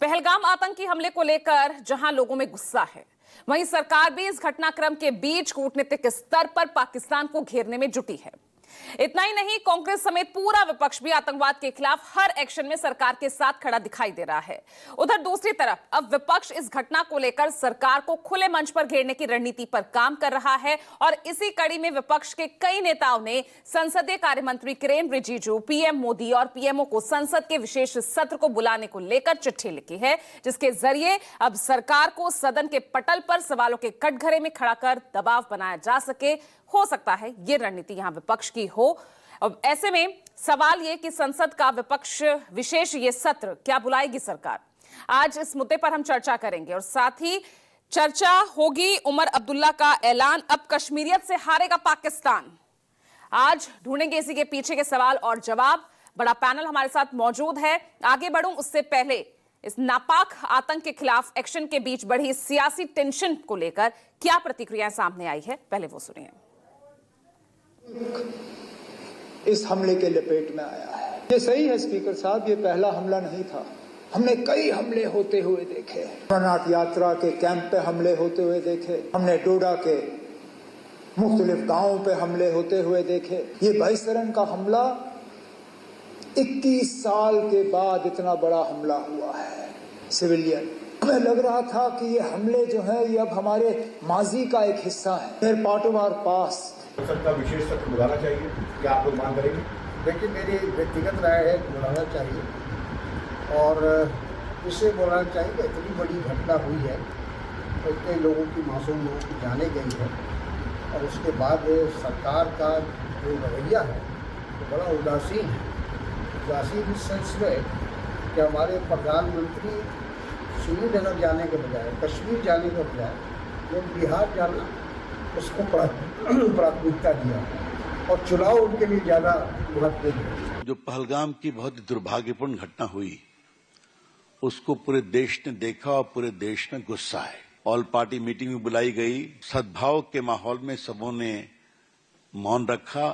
पहलगाम आतंकी हमले को लेकर जहां लोगों में गुस्सा है, वहीं सरकार भी इस घटनाक्रम के बीच कूटनीतिक स्तर पर पाकिस्तान को घेरने में जुटी है। इतना ही नहीं, कांग्रेस समेत पूरा विपक्ष भी आतंकवाद के खिलाफ हर एक्शन में सरकार के साथ खड़ा दिखाई दे रहा है। उधर दूसरी तरफ अब विपक्ष इस घटना को लेकर सरकार को खुले मंच पर घेरने की रणनीति पर काम कर रहा है और इसी कड़ी में विपक्ष के कई नेताओं ने संसदीय कार्य मंत्री किरेन रिजिजू, पीएम मोदी और पीएमओ को संसद के विशेष सत्र को बुलाने को लेकर चिट्ठी लिखी है, जिसके जरिए अब सरकार को सदन के पटल पर सवालों के कटघरे में खड़ा कर दबाव बनाया जा सके। हो सकता है ये रणनीति यहां विपक्ष की हो। अब ऐसे में सवाल ये कि संसद का विपक्ष विशेष ये सत्र क्या बुलाएगी सरकार? आज इस मुद्दे पर हम चर्चा करेंगे और साथ ही चर्चा होगी उमर अब्दुल्ला का ऐलान, अब कश्मीरियत से हारेगा पाकिस्तान। आज ढूंढेंगे इसी के पीछे के सवाल और जवाब। बड़ा पैनल हमारे साथ मौजूद है। आगे बढ़ूं उससे पहले इस नापाक आतंक के खिलाफ एक्शन के बीच बढ़ी सियासी टेंशन को लेकर क्या प्रतिक्रियाएं सामने आई है, पहले वो सुनिए। इस हमले के लपेट में आया है। ये सही है स्पीकर साहब, ये पहला हमला नहीं था। हमने कई हमले होते हुए देखे। अमरनाथ यात्रा के कैंप पे हमले होते हुए देखे, हमने डोडा के मुख्तलिफ गांवों पे हमले होते हुए देखे। ये 22 रन का हमला 21 साल के बाद इतना बड़ा हमला हुआ है सिविलियन। हमें लग रहा था कि ये हमले जो है ये अब हमारे माजी का एक हिस्सा है। Their part of our past. संसद का विशेष सत्र बुलाना चाहिए, क्या आप लोग मांग करेंगे? देखिए, मेरी व्यक्तिगत राय है कि बुलाना चाहिए और इससे बुलाना चाहिए। इतनी बड़ी घटना हुई है, इतने लोगों की, मासूम लोगों की जाने गई है और उसके बाद सरकार का जो रवैया है वो बड़ा उदासीन है। उदासीन इस सेंस में कि हमारे प्रधानमंत्री श्रीनगर जाने के बजाय, कश्मीर जाने के बजाय वो बिहार जाना उसको प्राथमिकता दिया और चुनाव उनके लिए ज्यादा महत्व दिया। जो पहलगाम की बहुत दुर्भाग्यपूर्ण घटना हुई उसको पूरे देश ने देखा और पूरे देश में गुस्सा है। ऑल पार्टी मीटिंग में बुलाई गई, सद्भाव के माहौल में सबों ने मौन रखा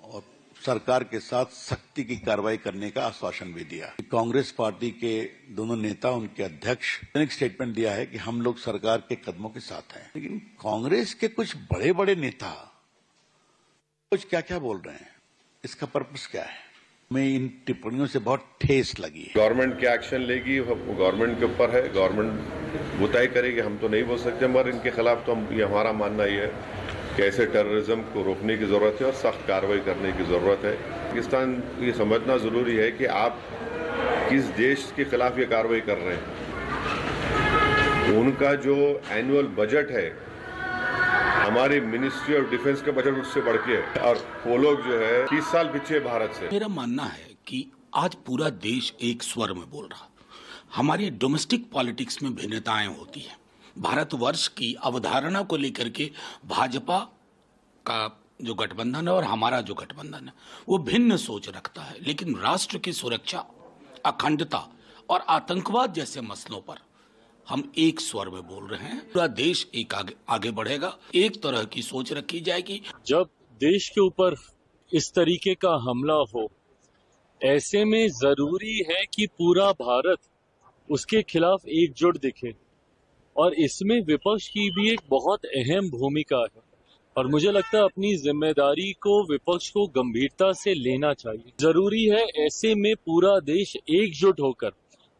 और सरकार के साथ सख्ती की कार्रवाई करने का आश्वासन भी दिया। कांग्रेस पार्टी के दोनों नेता, उनके अध्यक्ष ने एक स्टेटमेंट दिया है कि हम लोग सरकार के कदमों के साथ हैं, लेकिन कांग्रेस के कुछ बड़े बड़े नेता कुछ क्या क्या बोल रहे हैं, इसका पर्पस क्या है? हमें इन टिप्पणियों से बहुत ठेस लगी है। गवर्नमेंट क्या एक्शन लेगी वो गवर्नमेंट के ऊपर है, गवर्नमेंट वो तय करेगी, हम तो नहीं बोल सकते। मगर इनके खिलाफ तो ये हमारा मानना ये है कि ऐसे टेररिज्म को रोकने की जरूरत है और सख्त कार्रवाई करने की जरूरत है। पाकिस्तान ये समझना जरूरी है कि आप किस देश के खिलाफ ये कार्रवाई कर रहे हैं। उनका जो एनुअल बजट है, हमारी मिनिस्ट्री ऑफ डिफेंस का बजट उससे बढ़ के है और वो लोग जो है 30 साल पीछे भारत से। मेरा मानना है कि आज पूरा देश एक स्वर में बोल रहा। हमारी डोमेस्टिक पॉलिटिक्स में भिन्नताएं होती हैं। भारतवर्ष की अवधारणा को लेकर के भाजपा का जो गठबंधन है और हमारा जो गठबंधन है वो भिन्न सोच रखता है, लेकिन राष्ट्र की सुरक्षा, अखंडता और आतंकवाद जैसे मसलों पर हम एक स्वर में बोल रहे हैं। पूरा देश एक आगे बढ़ेगा। एक तरह की सोच रखी जाएगी। जब देश के ऊपर इस तरीके का हमला हो, ऐसे में जरूरी है कि पूरा भारत उसके खिलाफ एकजुट दिखे और इसमें विपक्ष की भी एक बहुत अहम भूमिका है और मुझे लगता है अपनी जिम्मेदारी को विपक्ष को गंभीरता से लेना चाहिए। जरूरी है ऐसे में पूरा देश एकजुट होकर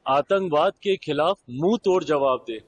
आतंकवाद के खिलाफ मुंह तोड़ जवाब दे।